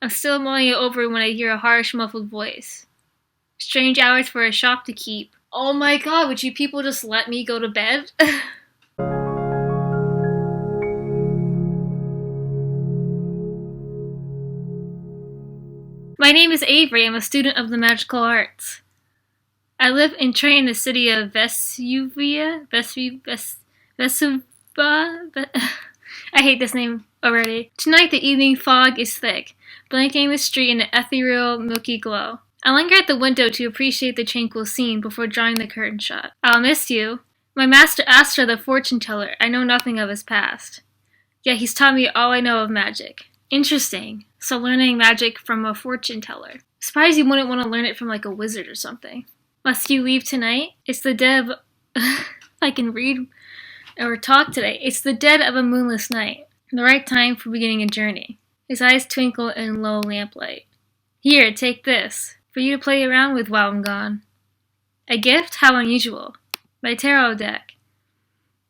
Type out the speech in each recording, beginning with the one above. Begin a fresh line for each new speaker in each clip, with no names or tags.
I'm still mulling it over when I hear a harsh, muffled voice. Strange hours for a shop to keep. Oh my god, would you people just let me go to bed? My name is Avery. I'm a student of the magical arts. I live and train in the city of Vesuva. I hate this name already. Tonight the evening fog is thick, blanketing the street in an ethereal, milky glow. I linger at the window to appreciate the tranquil scene before drawing the curtain shut. I'll miss you. My master Astra, the fortune teller. I know nothing of his past. Yet he's taught me all I know of magic. Interesting. So learning magic from a fortune teller. Surprised you wouldn't want to learn it from like a wizard or something. Must you leave tonight? It's the dead of... I can read or talk today. It's the dead of a moonless night. The right time for beginning a journey. His eyes twinkle in low lamplight. Here, take this. For you to play around with while I'm gone. A gift? How unusual. My tarot deck.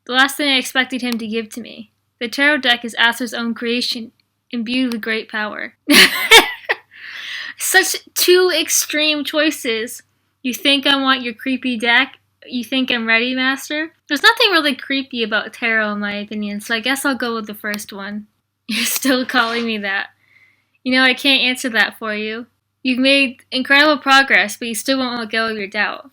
The last thing I expected him to give to me. The tarot deck is Aster's own creation, imbued with great power. Such two extreme choices. You think I want your creepy deck? You think I'm ready, Master? There's nothing really creepy about tarot in my opinion, so I guess I'll go with the first one. You're still calling me that. You know, I can't answer that for you. You've made incredible progress, but you still won't let go of your doubt.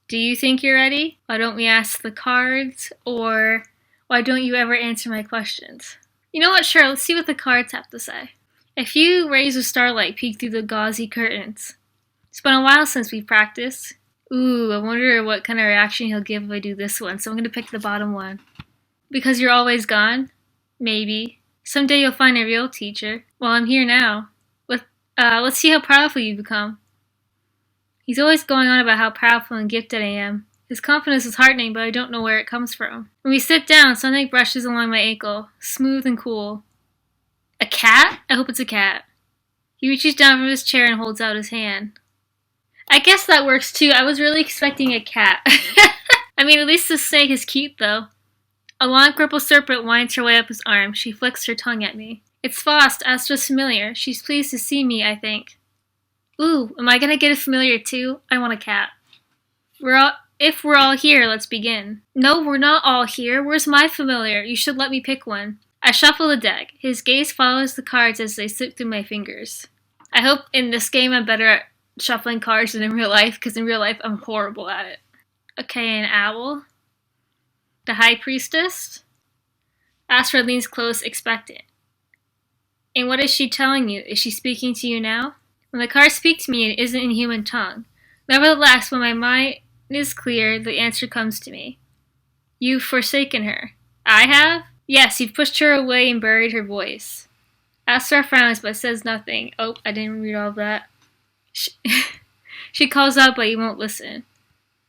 Do you think you're ready? Why don't we ask the cards? Or why don't you ever answer my questions? You know what, sure, let's see what the cards have to say. A few rays of starlight peek through the gauzy curtains. It's been a while since we've practiced. Ooh, I wonder what kind of reaction he'll give if I do this one, so I'm going to pick the bottom one. Because you're always gone? Maybe. Someday you'll find a real teacher. Well, I'm here now. Let's see how powerful you become. He's always going on about how powerful and gifted I am. His confidence is heartening, but I don't know where it comes from. When we sit down, something brushes along my ankle, smooth and cool. A cat? I hope it's a cat. He reaches down from his chair and holds out his hand. I guess that works too. I was really expecting a cat. I mean, at least the snake is cute though. A long purple serpent winds her way up his arm. She flicks her tongue at me. It's Faust, Astra's familiar. She's pleased to see me, I think. Ooh, am I gonna get a familiar too? I want a cat. If we're all here, let's begin. No, we're not all here. Where's my familiar? You should let me pick one. I shuffle the deck. His gaze follows the cards as they slip through my fingers. I hope in this game I'm better at shuffling cards than in real life, because in real life I'm horrible at it. Okay, an owl. The High Priestess. Astra leans close, expectant. And what is she telling you? Is she speaking to you now? When the cards speak to me, it isn't in human tongue. Nevertheless, when my mind is clear, the answer comes to me. You've forsaken her. I have? Yes, you've pushed her away and buried her voice. Astra frowns but says nothing. Oh, I didn't read all that. She calls out, but you won't listen.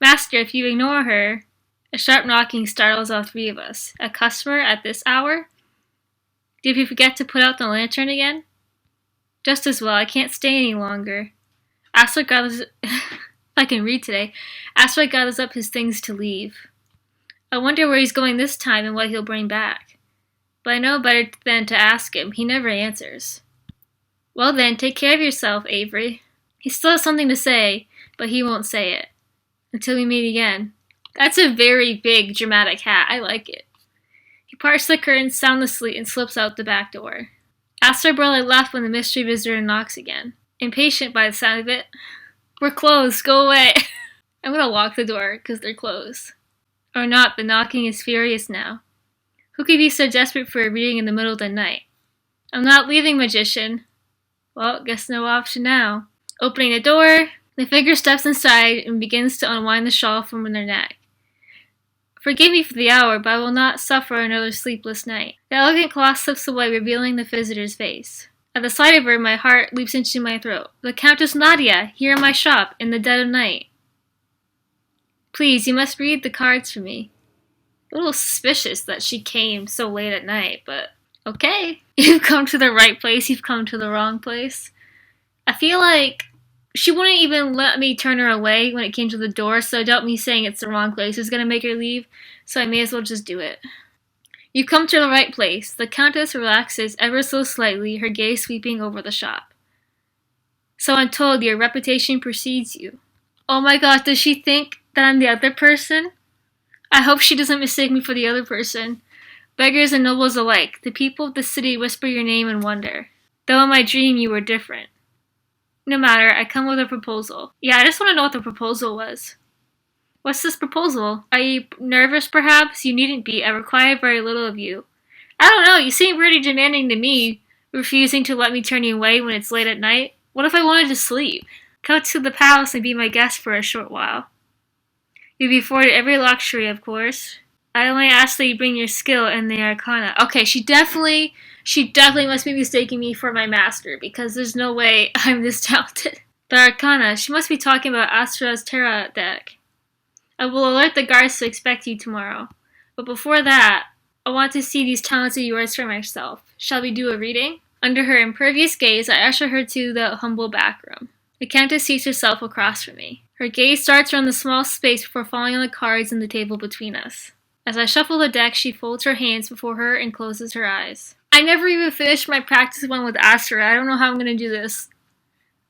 Master, if you ignore her... A sharp knocking startles all three of us. A customer at this hour? Did we forget to put out the lantern again? Just as well, I can't stay any longer. Astra gathers... I can read today. Astra gathers up his things to leave. I wonder where he's going this time and what he'll bring back. But I know better than to ask him. He never answers. Well then, take care of yourself, Avery. He still has something to say, but he won't say it. Until we meet again. That's a very big, dramatic hat. I like it. He parts the curtains soundlessly and slips out the back door. Astra barely left when the mystery visitor knocks again. Impatient by the sound of it. We're closed. Go away. I'm gonna lock the door because they're closed. Or not, the knocking is furious now. Who could be so desperate for a reading in the middle of the night? I'm not leaving, magician. Well, guess no option now. Opening the door, the figure steps inside and begins to unwind the shawl from their neck. Forgive me for the hour, but I will not suffer another sleepless night. The elegant cloth slips away, revealing the visitor's face. At the sight of her, my heart leaps into my throat. The Countess Nadia, here in my shop, in the dead of night. Please, you must read the cards for me. A little suspicious that she came so late at night, but okay. You've come to the right place, you've come to the wrong place. I feel like she wouldn't even let me turn her away when it came to the door, so I doubt me saying it's the wrong place is going to make her leave, so I may as well just do it. You've come to the right place. The Countess relaxes ever so slightly, her gaze sweeping over the shop. So I'm told your reputation precedes you. Oh my gosh, does she think that I'm the other person? I hope she doesn't mistake me for the other person. Beggars and nobles alike, the people of the city whisper your name in wonder. Though in my dream you were different. No matter, I come with a proposal. Yeah, I just want to know what the proposal was. What's this proposal? Are you nervous, perhaps? You needn't be. I require very little of you. I don't know, you seem pretty demanding to me, refusing to let me turn you away when it's late at night. What if I wanted to sleep? Come to the palace and be my guest for a short while. You'll be afforded every luxury, of course. I only ask that you bring your skill in the Arcana. Okay, she definitely must be mistaking me for my master, because there's no way I'm this talented. The Arcana, she must be talking about Astra's Terra deck. I will alert the guards to expect you tomorrow. But before that, I want to see these talents of yours for myself. Shall we do a reading? Under her impervious gaze, I usher her to the humble back room. The Countess seats herself across from me. Her gaze starts around the small space before falling on the cards and the table between us. As I shuffle the deck, she folds her hands before her and closes her eyes. I never even finished my practice one with Astra. I don't know how I'm going to do this.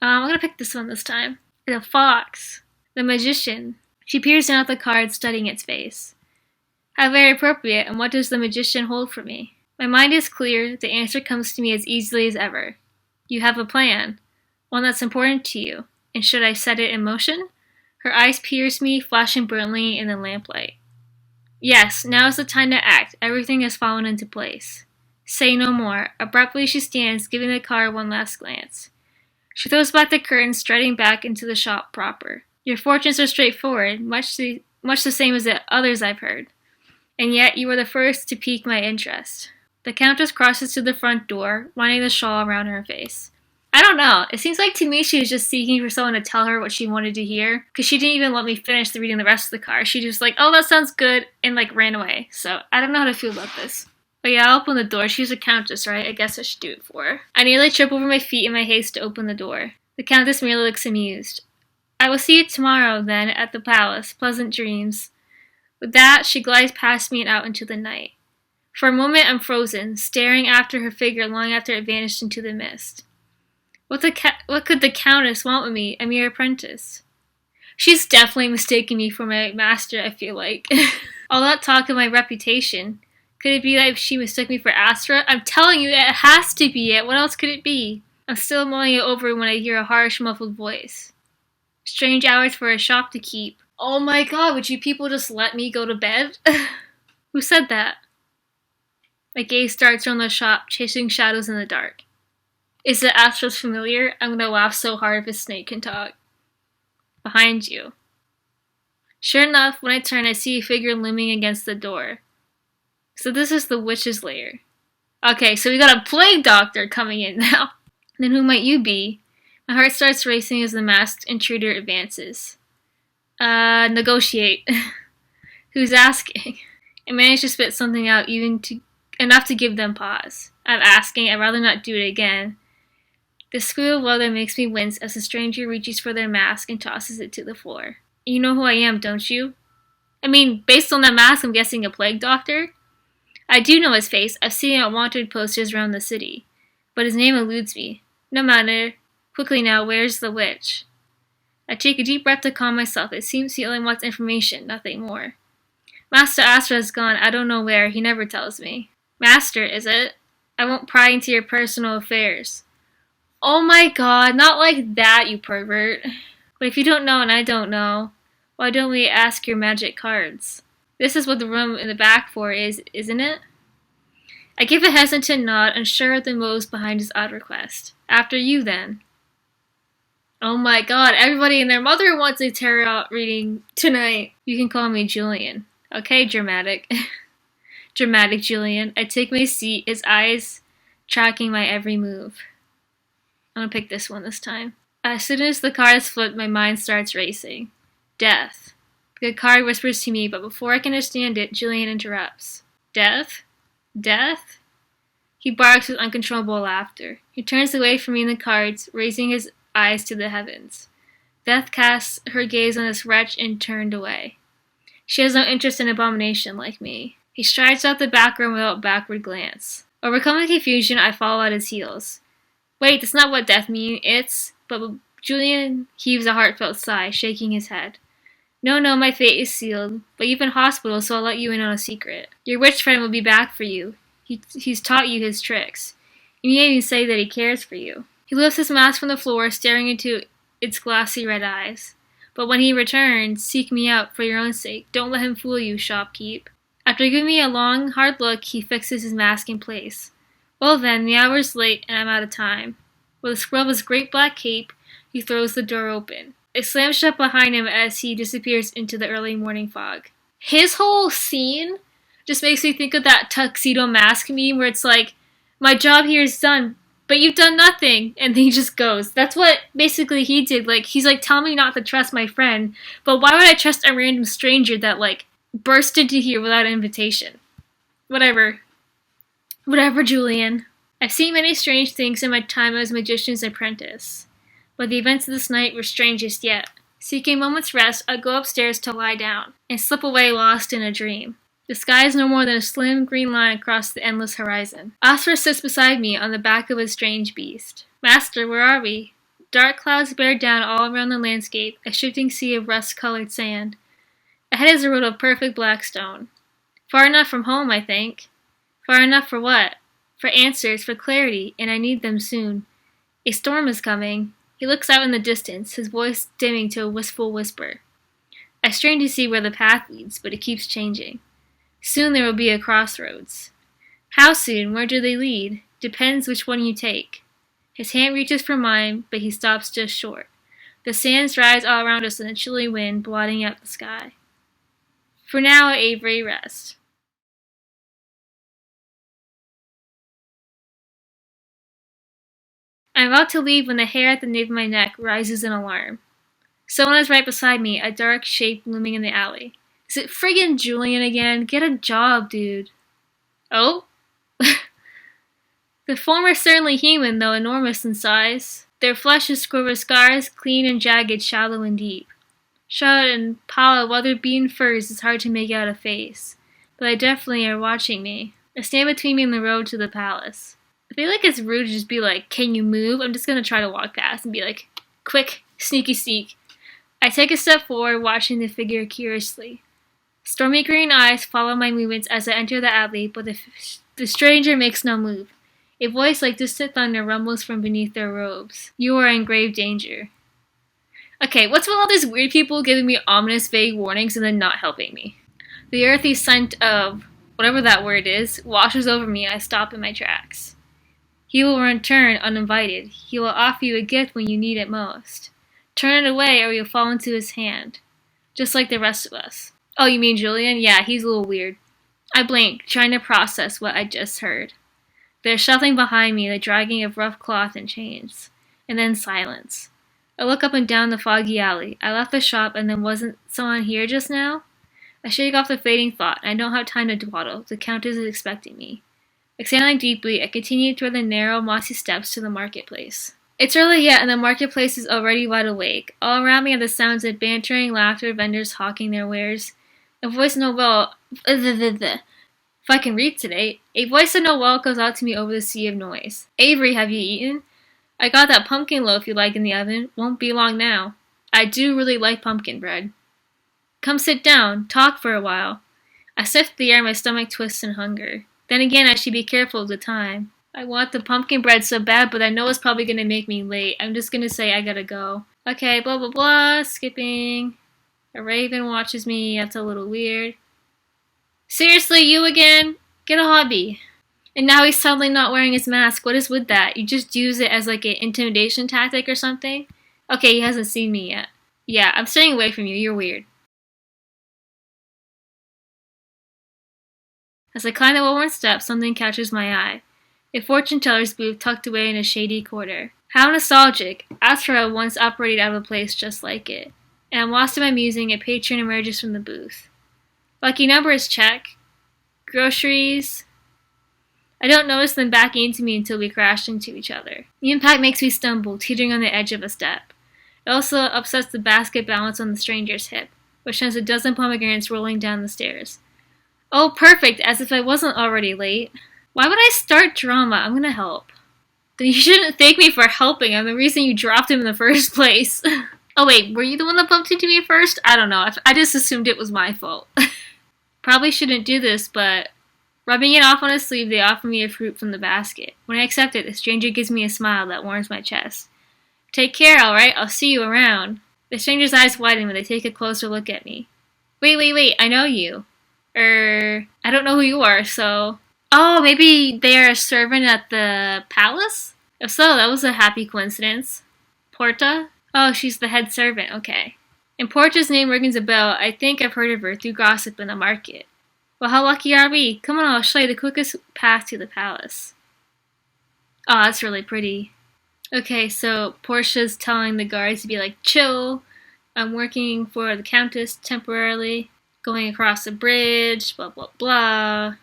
I'm going to pick this one this time. The Fox. The Magician. She peers down at the card, studying its face. How very appropriate, and what does the Magician hold for me? My mind is clear, the answer comes to me as easily as ever. You have a plan. One that's important to you. And should I set it in motion? Her eyes pierce me, flashing brilliantly in the lamplight. Yes, now is the time to act. Everything has fallen into place. Say no more. Abruptly she stands, giving the card one last glance. She throws back the curtain, striding back into the shop proper. Your fortunes are straightforward, much the same as the others I've heard. And yet you were the first to pique my interest. The Countess crosses to the front door, winding the shawl around her face. I don't know. It seems like to me she was just seeking for someone to tell her what she wanted to hear, because she didn't even let me finish reading the rest of the card. She just oh, that sounds good, and ran away. So I don't know how to feel about this. But yeah, I'll open the door. She's a countess, right? I guess I should do it for her. I nearly trip over my feet in my haste to open the door. The Countess merely looks amused. I will see you tomorrow, then, at the palace. Pleasant dreams. With that, she glides past me and out into the night. For a moment, I'm frozen, staring after her figure long after it vanished into the mist. What could the Countess want with me, a mere apprentice? She's definitely mistaken me for my master, I feel like. All that talk of my reputation. Could it be that she mistook me for Astra? I'm telling you, it has to be it. What else could it be? I'm still mulling it over when I hear a harsh, muffled voice. Strange hours for a shop to keep. Oh my god, would you people just let me go to bed? Who said that? My gaze darts around the shop, chasing shadows in the dark. Is it Astra's familiar? I'm gonna laugh so hard if a snake can talk. Behind you. Sure enough, when I turn, I see a figure looming against the door. So this is the witch's lair. Okay, so we got a plague doctor coming in now. Then who might you be? My heart starts racing as the masked intruder advances. Negotiate. Who's asking? I manage to spit something out enough to give them pause. I'm asking, I'd rather not do it again. The squeal of leather makes me wince as the stranger reaches for their mask and tosses it to the floor. You know who I am, don't you? I mean, based on that mask, I'm guessing a plague doctor? I do know his face. I've seen it on wanted posters around the city. But his name eludes me. No matter. Quickly now, where's the witch? I take a deep breath to calm myself. It seems he only wants information, nothing more. Master Astra has gone. I don't know where. He never tells me. Master, is it? I won't pry into your personal affairs. Oh my god, not like that, you pervert. But if you don't know and I don't know, why don't we ask your magic cards? This is what the room in the back for is, isn't it? I give a hesitant nod, unsure of the motives behind his odd request. After you, then. Oh my god, everybody and their mother wants a tarot reading tonight. You can call me Julian. Okay, dramatic. Dramatic Julian. I take my seat, his eyes tracking my every move. I'm gonna pick this one this time. As soon as the card is flipped, my mind starts racing. Death. The card whispers to me, but before I can understand it, Julian interrupts. Death? Death? He barks with uncontrollable laughter. He turns away from me and the cards, raising his eyes to the heavens. Death casts her gaze on this wretch and turned away. She has no interest in abomination like me. He strides out the back room without a backward glance. Overcome with confusion, I follow at his heels. Wait, that's not what death means. It's... But Julian heaves a heartfelt sigh, shaking his head. No, no, my fate is sealed, but you've been hospital, so I'll let you in on a secret. Your witch friend will be back for you. He's taught you his tricks. And he even say that he cares for you. He lifts his mask from the floor, staring into its glassy red eyes. But when he returns, seek me out for your own sake. Don't let him fool you, shopkeep. After giving me a long, hard look, he fixes his mask in place. Well then, the hour's late, and I'm out of time. With a scrub of his great black cape, he throws the door open. It slams shut behind him as he disappears into the early morning fog. His whole scene just makes me think of that Tuxedo Mask meme where it's like, my job here is done, but you've done nothing. And then he just goes. That's what basically he did. Like, he's like, tell me not to trust my friend, but why would I trust a random stranger that, like, burst into here without an invitation? Whatever, Julian. I've seen many strange things in my time as a magician's apprentice, but the events of this night were strangest yet. Seeking a moment's rest, I go upstairs to lie down, and slip away lost in a dream. The sky is no more than a slim green line across the endless horizon. Oscar sits beside me on the back of a strange beast. Master, where are we? Dark clouds bear down all around the landscape, a shifting sea of rust-colored sand. Ahead is a road of perfect black stone. Far enough from home, I think. Far enough for what? For answers, for clarity, and I need them soon. A storm is coming. He looks out in the distance, his voice dimming to a wistful whisper. I strain to see where the path leads, but it keeps changing. Soon there will be a crossroads. How soon? Where do they lead? Depends which one you take. His hand reaches for mine, but he stops just short. The sands rise all around us in a chilly wind, blotting out the sky. For now, Avery, rest. I'm about to leave when the hair at the nape of my neck rises in alarm. Someone is right beside me, a dark shape looming in the alley. Is it friggin' Julian again? Get a job, dude. Oh? The former is certainly human, though enormous in size. Their flesh is scored with scars, clean and jagged, shallow and deep. Shut and pile of weather-beaten furs is hard to make out a face, but they definitely are watching me. They stand between me and the road to the palace. I feel like it's rude to just be like, can you move? I'm just gonna try to walk past and be like, quick, sneaky sneak. I take a step forward, watching the figure curiously. Stormy green eyes follow my movements as I enter the alley, but the stranger makes no move. A voice like distant thunder rumbles from beneath their robes. You are in grave danger. Okay, what's with all these weird people giving me ominous vague warnings and then not helping me? The earthy scent of, whatever that word is, washes over me and I stop in my tracks. He will return uninvited. He will offer you a gift when you need it most. Turn it away or you'll fall into his hand. Just like the rest of us. Oh, you mean Julian? Yeah, he's a little weird. I blink, trying to process what I just heard. There's shuffling behind me, the dragging of rough cloth and chains. And then silence. I look up and down the foggy alley. I left the shop and then wasn't someone here just now? I shake off the fading thought, and I don't have time to dawdle. The Countess is expecting me. Exhaling deeply, I continue toward the narrow, mossy steps to the marketplace. It's early yet, and the marketplace is already wide awake. All around me are the sounds of bantering laughter, vendors hawking their wares. A voice if I can read today, a voice of Noel goes out to me over the sea of noise. Avery, have you eaten? I got that pumpkin loaf you like in the oven. Won't be long now. I do really like pumpkin bread. Come sit down. Talk for a while. I sniff the air, my stomach twists in hunger. Then again, I should be careful of the time. I want the pumpkin bread so bad, but I know it's probably going to make me late. I'm just going to say I gotta go. Okay, blah blah blah, skipping. A raven watches me. That's a little weird. Seriously, you again? Get a hobby. And now he's suddenly not wearing his mask. What is with that? You just use it as like an intimidation tactic or something? Okay, he hasn't seen me yet. Yeah, I'm staying away from you. You're weird. As I climb the well-worn steps, something catches my eye. A fortune teller's booth tucked away in a shady corner. How nostalgic. As for I once operated out of a place just like it. And I'm lost in my musing, a patron emerges from the booth. Lucky number is check. Groceries. I don't notice them backing into me until we crash into each other. The impact makes me stumble, teetering on the edge of a step. It also upsets the basket balance on the stranger's hip, which sends a dozen pomegranates rolling down the stairs. Oh, perfect, as if I wasn't already late. Why would I start drama? I'm gonna help. Then you shouldn't thank me for helping. I'm the reason you dropped him in the first place. Oh wait, were you the one that bumped into me first? I don't know. I just assumed it was my fault. Probably shouldn't do this, but rubbing it off on his sleeve, they offer me a fruit from the basket. When I accept it, the stranger gives me a smile that warms my chest. Take care, alright? I'll see you around. The stranger's eyes widen when they take a closer look at me. Wait, I know you. I don't know who you are, so... Oh, maybe they are a servant at the palace? If so, that was a happy coincidence. Porta? Oh, she's the head servant, okay. And Porta's name rings a bell. I think I've heard of her through gossip in the market. Well, how lucky are we? Come on, I'll show you the quickest path to the palace. Oh, that's really pretty. Okay, so Portia's telling the guards to be like, chill. I'm working for the Countess temporarily. Going across the bridge, blah, blah, blah.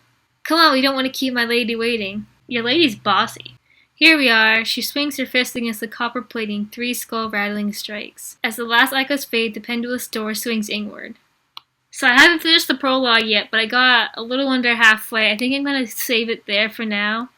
Come on, we don't want to keep my lady waiting. Your lady's bossy. Here we are. She swings her fist against the copper plating, 3 skull-rattling strikes. As the last echoes fade, the pendulous door swings inward. So I haven't finished the prologue yet, but I got a little under halfway. I think I'm going to save it there for now.